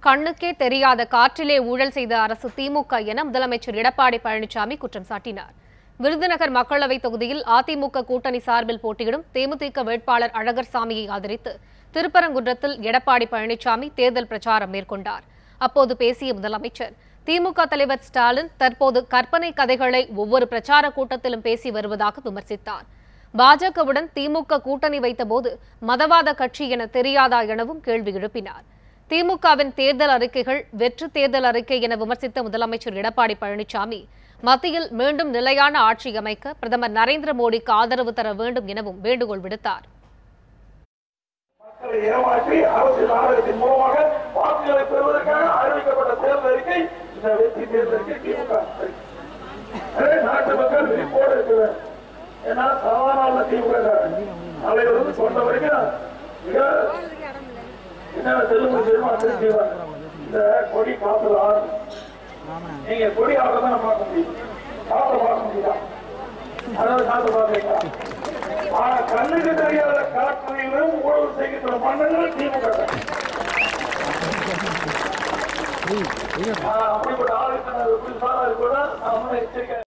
கண்ணுக்கே தெரியாத காற்றிலே ஊழல் செய்த அரசு திமுக என முதலமைச்சர் எடப்பாடி பழனிசாமி குற்றம் சாட்டினார். விருதுநகர் மக்களவைத் தொகுதியில் அதிமுக கூட்டணி சார்பில் போட்டியிடும் தேமுதிக வேட்பாளர் அழகர்சாமியை ஆதரித்து திருப்பரங்குன்றத்தில் எடப்பாடி பழனிசாமி தேர்தல் பிரச்சாரம் மேற்கொண்டார். அப்போது பேசிய முதலமைச்சர், திமுக தலைவர் ஸ்டாலின் தற்போது கற்பனை கதைகளை ஒவ்வொரு பிரச்சார கூட்டத்திலும் பேசி வருவதாக விமர்சித்தார். பாஜகவுடன் திமுக கூட்டணி வைத்தபோது மதவாத கட்சி என தெரியாதா எனவும் கேள்வி எழுப்பினார். திமுகவின் தேர்தல் அறிக்கைகள் வெற்று தேர்தல் அறிக்கை என விமர்சித்த முதலமைச்சர் எடப்பாடி பழனிசாமி, மத்தியில் மீண்டும் நிலையான ஆட்சி அமைக்க பிரதமர் நரேந்திர மோடிக்கு ஆதரவு தர வேண்டும் எனவும் வேண்டுகோள் விடுத்தார். மக்களை ஏமாற்றி அரசியல் ஆதாயத்தின் மூலமாக வாக்குகளை பெறுவதற்காக அறிவிக்கப்பட்ட தேர்தல் அறிக்கை இந்த வெற்றி தேர்தல் அறிக்கை திமுக நாட்டு மக்கள் விழிப்போடு இருக்கிறார். ஏன்னா சாதாரண திமுக தலைவர் சொன்ன வரைக்கும் என்ன தெலுங்கு இந்த கொடி காப்பதால் நீங்க கொடி ஆடுறத பார்க்க முடியும், காப்பை பார்க்க முடியுதா? அதாவது காத்து பார்க்கீங்களா? ஆனா கண்ணுக்கு தெரியாத காட்டுறையிலும் ஊழல் செய்கின்ற மன்னர்கள் திமுக. அப்படிப்பட்ட ஆளுநர் கூட எச்சரிக்கை